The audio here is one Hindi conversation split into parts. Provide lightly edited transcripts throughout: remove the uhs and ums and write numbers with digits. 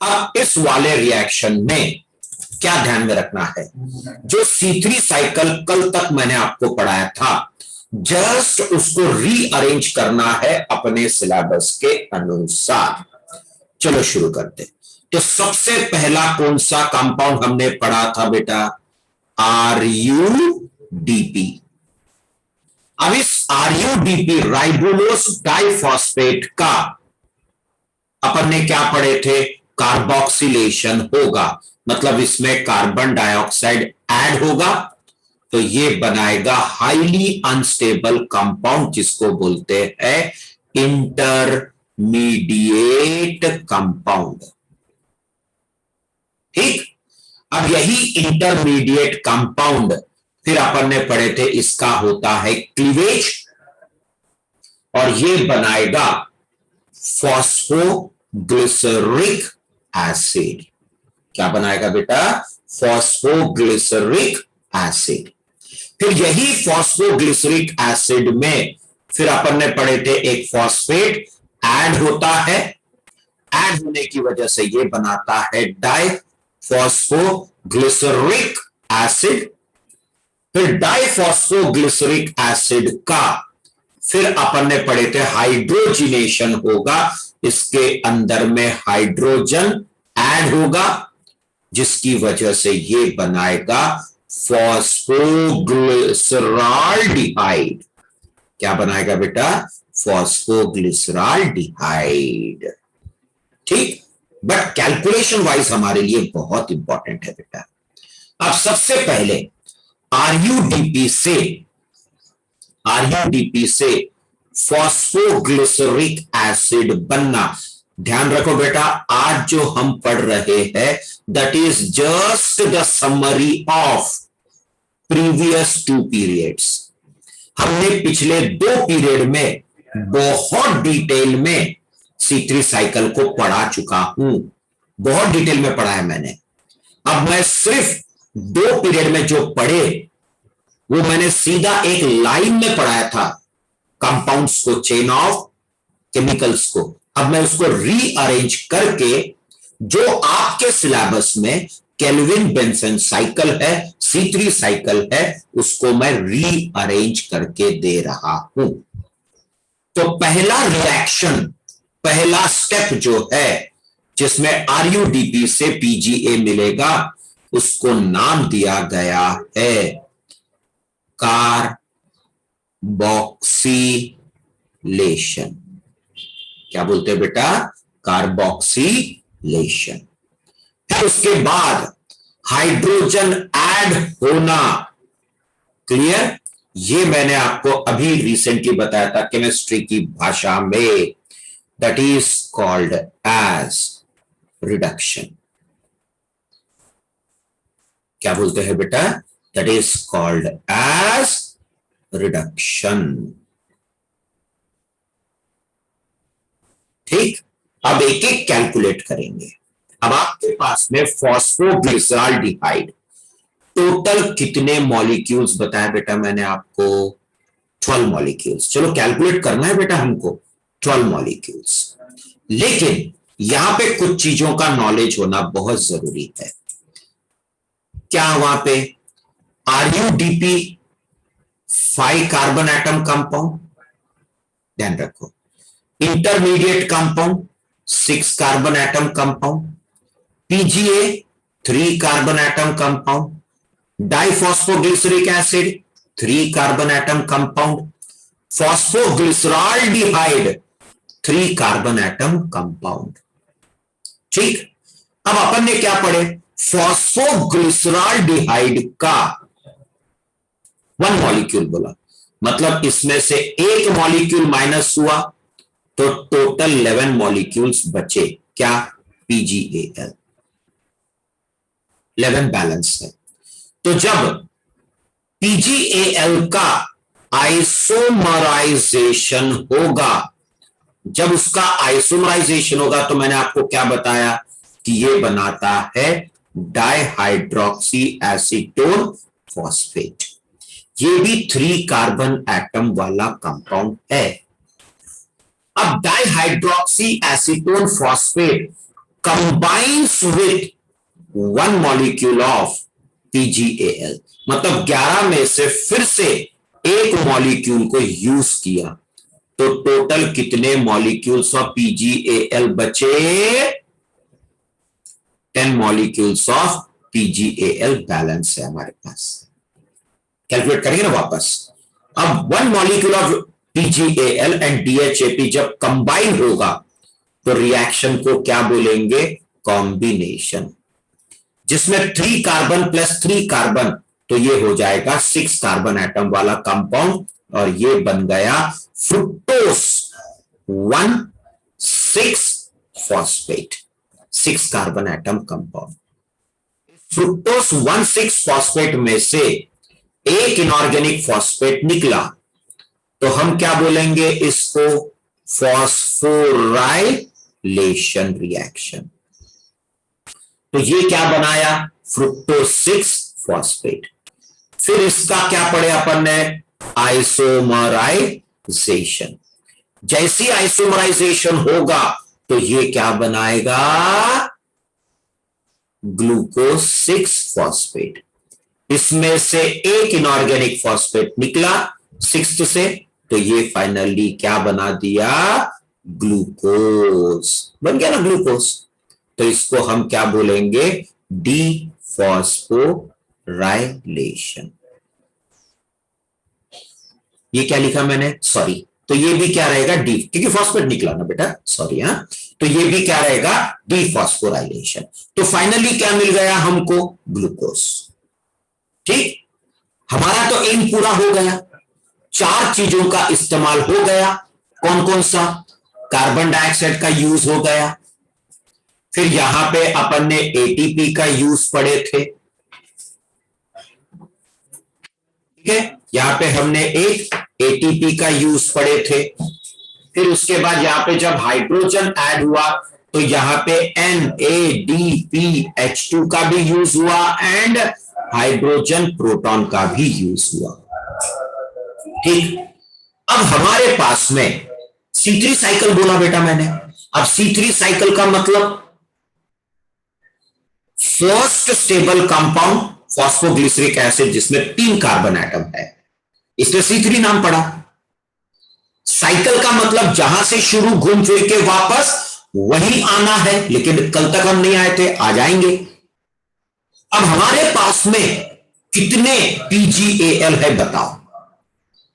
अब इस वाले रिएक्शन में क्या ध्यान में रखना है, जो C3 साइकिल कल तक मैंने आपको पढ़ाया था, जस्ट उसको रीअरेंज करना है अपने सिलेबस के अनुसार। चलो शुरू करते। तो सबसे पहला कौन सा कंपाउंड हमने पढ़ा था बेटा? RUDP। अब इस RUDP राइबोलोस डाइफॉस्फेट का अपन ने क्या पढ़े थे? कार्बोक्सिलेशन होगा, मतलब इसमें कार्बन डाइऑक्साइड ऐड होगा, तो ये बनाएगा हाईली अनस्टेबल कंपाउंड, जिसको बोलते हैं इंटरमीडिएट कंपाउंड। ठीक, अब यही इंटरमीडिएट कंपाउंड फिर अपन ने पढ़े थे, इसका होता है क्लीवेज, और ये बनाएगा फॉस्फोग्लिसरिक एसिड। क्या बनाएगा बेटा? Phosphoglyceric acid. फिर यही फॉस्फोग्लिसरिक एसिड में फिर अपन ने पढ़े थे एक फॉस्फेट ऐड होता है, ऐड होने की वजह से ये बनाता है डाइफॉस्फोग्लिसरिक एसिड। फिर डाइफॉस्फोग्लिसरिक एसिड का फिर अपन ने पढ़े थे हाइड्रोजिनेशन होगा, इसके अंदर में हाइड्रोजन ऐड होगा, जिसकी वजह से ये बनाएगा फॉस्फोग्लिसराल्डिहाइड। क्या बनाएगा बेटा? फॉस्फोग्लिसराल्डिहाइड। ठीक, बट कैलकुलेशन वाइज हमारे लिए बहुत इंपॉर्टेंट है बेटा। अब सबसे पहले RUDP से फॉस्फोग्लिसरिक एसिड बनना, ध्यान रखो बेटा, आज जो हम पढ़ रहे हैं that is just the summary of previous 2 periods. हमने पिछले 2 पीरियड में बहुत डिटेल में C3 साइकिल को पढ़ा चुका हूं, बहुत डिटेल में पढ़ा है मैंने। अब मैं सिर्फ 2 पीरियड में जो पढ़े वो मैंने सीधा एक लाइन में पढ़ाया था, कंपाउंड्स को, चेन ऑफ केमिकल्स को। अब मैं उसको रीअरेंज करके जो आपके सिलेबस में केल्विन बेंसन साइकिल है, C3 साइकिल है, उसको मैं रीअरेंज करके दे रहा हूं। तो पहला रिएक्शन, पहला स्टेप जो है जिसमें RUDP से PGA मिलेगा, उसको नाम दिया गया है कार्बोक्सिलेशन। क्या बोलते हैं बेटा? कार्बोक्सिलेशन। फिर उसके बाद हाइड्रोजन ऐड होना। क्लियर? ये मैंने आपको अभी रिसेंटली बताया था केमिस्ट्री की भाषा में, that is called as reduction. क्या बोलते हैं बेटा? That is called as reduction. ठीक, अब एक एक कैलकुलेट करेंगे। अब आपके पास में फॉस्फोग्लिसराल्डिहाइड टोटल कितने मॉलिक्यूल्स बताया बेटा मैंने आपको? 12 मॉलिक्यूल्स। चलो कैलकुलेट करना है बेटा हमको, 12 मॉलिक्यूल्स। लेकिन यहां पे कुछ चीजों का नॉलेज होना बहुत जरूरी है। क्या वहां पे RUDP 5 कार्बन एटम कंपाउंड, ध्यान रखो। Intermediate compound 6 carbon atom compound, PGA 3 carbon atom compound, diphosphoglyceric acid 3 carbon atom compound, phosphoglyceraldehyde 3 carbon atom compound. ठीक, अब अपन ने क्या पढ़े? फॉस्फोग्लिसराल्डिहाइड का 1 मॉलिक्यूल बोला, मतलब इसमें से एक मॉलिक्यूल माइनस हुआ तो टोटल 11 मॉलिक्यूल्स बचे। क्या? PGAL 11 बैलेंस है। तो जब PGAL का आइसोमराइजेशन होगा, जब उसका आइसोमराइजेशन होगा तो मैंने आपको क्या बताया कि ये बनाता है डाइहाइड्रोक्सी एसीटोन फॉस्फेट। ये भी 3 कार्बन एटम वाला कंपाउंड है। अब dihydroxy acetone phosphate combines with one molecule of PGAL, मतलब 11 में से फिर से एक मॉलिक्यूल को यूज किया, तो टोटल कितने मॉलिक्यूल्स ऑफ PGAL बचे? 10 मॉलिक्यूल्स ऑफ PGAL बैलेंस है हमारे पास। कैलकुलेट करेंगे ना वापस। अब 1 molecule of PGAL and DHAP जब कंबाइन होगा तो रिएक्शन को क्या बोलेंगे? कॉम्बिनेशन, जिसमें 3 कार्बन प्लस 3 कार्बन, तो ये हो जाएगा 6 कार्बन एटम वाला कंपाउंड, और ये बन गया fructose 1,6 phosphate, 6 carbon atom compound. Fructose 1,6 phosphate में से एक इनऑर्गेनिक फॉस्फेट निकला, तो हम क्या बोलेंगे इसको? Phosphorylation reaction. तो ये क्या बनाया? Fructose 6 phosphate. फिर इसका क्या पढ़े अपन ने? आइसोमराइजेशन। जैसी आइसोमराइजेशन होगा तो ये क्या बनाएगा? Glucose 6 phosphate. इसमें से एक इनऑर्गेनिक फॉस्फेट निकला 6 से, तो ये फाइनली क्या बना दिया? ग्लूकोज बन गया ना, ग्लूकोज। तो इसको हम क्या बोलेंगे? डीफॉस्फोराइलेशन। ये क्या लिखा मैंने? सॉरी, तो ये भी क्या रहेगा? डी, क्योंकि फॉस्फेट निकला ना बेटा, सॉरी। हाँ, तो ये भी क्या रहेगा? डीफॉस्फोराइलेशन। तो फाइनली क्या मिल गया हमको? ग्लूकोज। ठीक, हमारा तो एम पूरा हो गया। 4 चीजों का इस्तेमाल हो गया। कौन कौन सा? कार्बन डाइऑक्साइड का यूज हो गया, फिर यहां पे अपन ने एटीपी का यूज पढ़े थे, ठीक है, यहां पे हमने एक एटीपी का यूज पढ़े थे। फिर उसके बाद यहां पे जब हाइड्रोजन ऐड हुआ तो यहां पे NADPH2 का भी यूज हुआ एंड हाइड्रोजन प्रोटॉन का भी यूज हुआ। ठीक, अब हमारे पास में C3 साइकिल बोला बेटा मैंने। अब C3 साइकिल का मतलब first stable compound phosphoglyceric acid, जिसमें 3 कार्बन एटम है, इसलिए C3 नाम पड़ा। साइकिल का मतलब जहां से शुरू घूम फिर के वापस वहीं आना है, लेकिन कल तक हम नहीं आए थे, आ जाएंगे। अब हमारे पास में कितने PGAL है बताओ?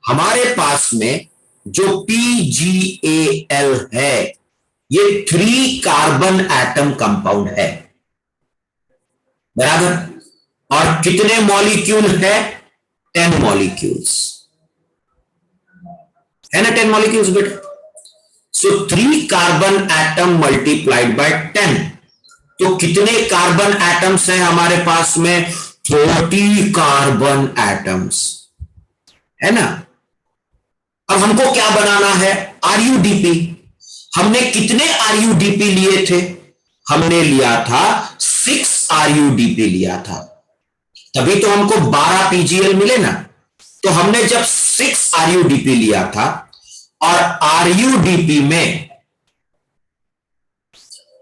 हमारे पास में जो PGAL है ये 3 कार्बन एटम कंपाउंड है, बराबर। और कितने मॉलिक्यूल है? 10 मॉलिक्यूल्स है ना, 10 मॉलिक्यूल्स बेटा। सो 3 कार्बन एटम मल्टीप्लाइड बाय 10, तो कितने कार्बन एटम्स हैं हमारे पास में? 30 कार्बन एटम्स, है ना। अब हमको क्या बनाना है? RUDP। हमने कितने RUDP लिए थे? हमने लिया था 6 RUDP लिया था, तभी तो हमको 12 PGL मिले ना। तो हमने जब 6 RUDP लिया था और RUDP में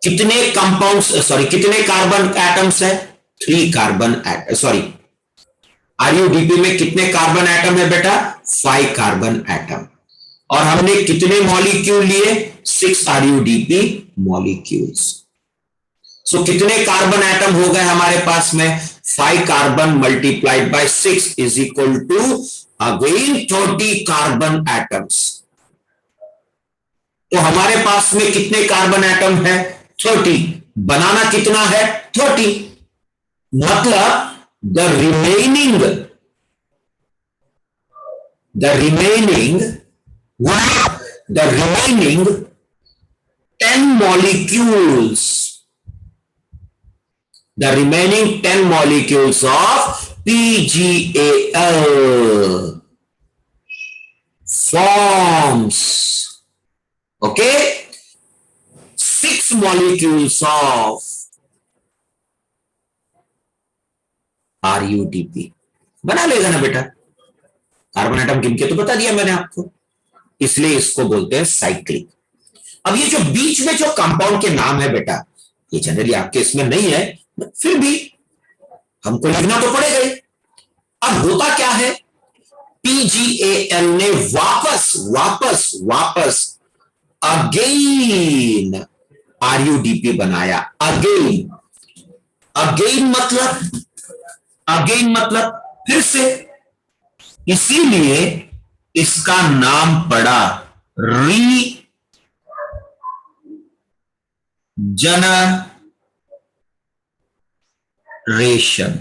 कितने कंपाउंड्स, सॉरी कितने कार्बन एटम्स है? 3 कार्बन एटम, सॉरी RUDP में कितने कार्बन एटम है बेटा? 5 कार्बन एटम। और हमने कितने मॉलिक्यूल लिए? 6 RUDP मॉलिक्यूल्स। सो कितने कार्बन एटम हो गए हमारे पास में? 5 carbon multiplied by 6 is equal to again 30 carbon atoms. तो हमारे पास में कितने कार्बन एटम है? 30। बनाना कितना है? 30। मतलब the remaining 10 molecules, the remaining 10 molecules of PGAL forms, okay, 6 molecules of RUDP बना लेगा ना बेटा। कार्बन एटम गिन के तो बता दिया मैंने आपको, इसलिए इसको बोलते हैं साइक्लिक। अब ये जो बीच में जो कंपाउंड के नाम है बेटा, ये जनरली आपके इसमें नहीं है, फिर भी हमको लिखना तो पड़ेगा ही। अब होता क्या है, PGAL ने वापस वापस वापस अगेन RUDP बनाया। अगेन, अगेन मतलब फिर से, इसीलिए इसका नाम पड़ा रीजनरेशन।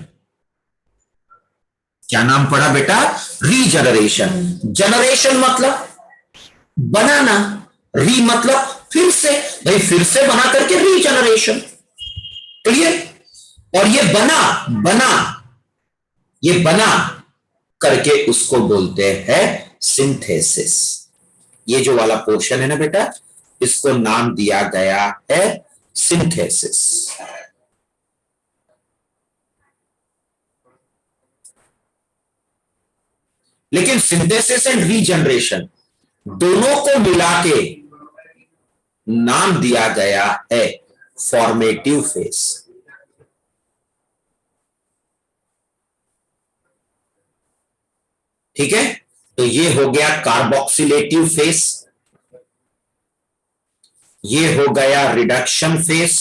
क्या नाम पड़ा बेटा? रीजनरेशन। जनरेशन मतलब बनाना, री मतलब फिर से, भाई फिर से बना करके रीजनरेशन। क्लियर? और ये बना करके उसको बोलते हैं सिंथेसिस। ये जो वाला पोर्शन है ना बेटा, इसको नाम दिया गया है सिंथेसिस। लेकिन सिंथेसिस एंड रीजनरेशन दोनों को मिला के नाम दिया गया है फॉर्मेटिव फेज। ठीक है, तो ये हो गया कार्बोक्सिलेटिव फेज, ये हो गया रिडक्शन फेज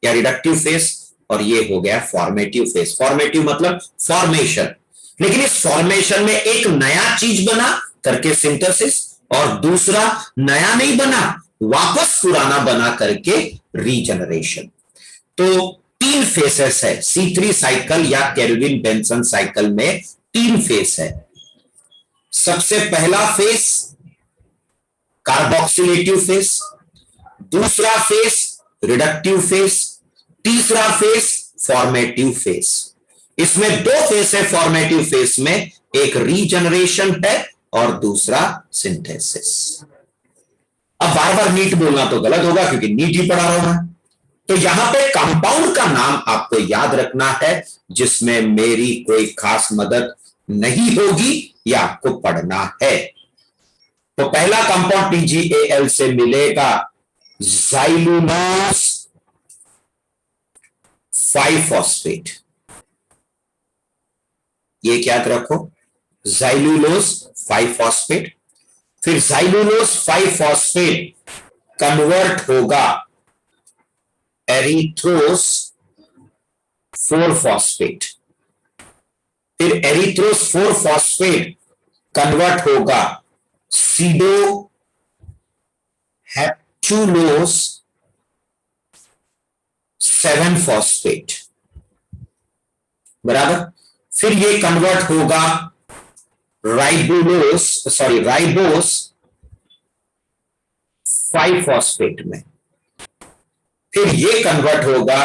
या रिडक्टिव फेज, और ये हो गया फॉर्मेटिव फेज। फॉर्मेटिव मतलब फॉर्मेशन, लेकिन इस फॉर्मेशन में एक नया चीज बना करके सिंथेसिस, और दूसरा नया नहीं बना, वापस पुराना बना करके रीजनरेशन। तो 3 फेसेस है C3 साइकिल या केल्विन बेंसन साइकिल में, 3 फेस है। सबसे पहला फेस कार्बोक्सिलेटिव फेस, दूसरा फेस रिडक्टिव फेस, तीसरा फेस फॉर्मेटिव फेस। इसमें 2 फेस है फॉर्मेटिव फेस में, एक रीजनरेशन है और दूसरा सिंथेसिस। अब बार बार नीट बोलना तो गलत होगा क्योंकि नीट ही पढ़ा रहा हूं। तो यहां पे कंपाउंड का नाम आपको याद रखना है, जिसमें मेरी कोई खास मदद नहीं होगी, या आपको पढ़ना है। तो पहला कंपाउंड PGAL से मिलेगा ज़ाइलूलोज 5-फॉस्फेट। ये याद रखो, ज़ाइलूलोज 5-फॉस्फेट। फिर ज़ाइलूलोज 5-फॉस्फेट कन्वर्ट होगा एरिथ्रोस 4-फॉस्फेट। फिर एरिथ्रोस 4-फॉस्फेट कन्वर्ट होगा सीडो हेप्चुलोज 7-फॉस्फेट। बराबर। फिर ये कन्वर्ट होगा राइबोस 5-फॉस्फेट में। फिर ये कन्वर्ट होगा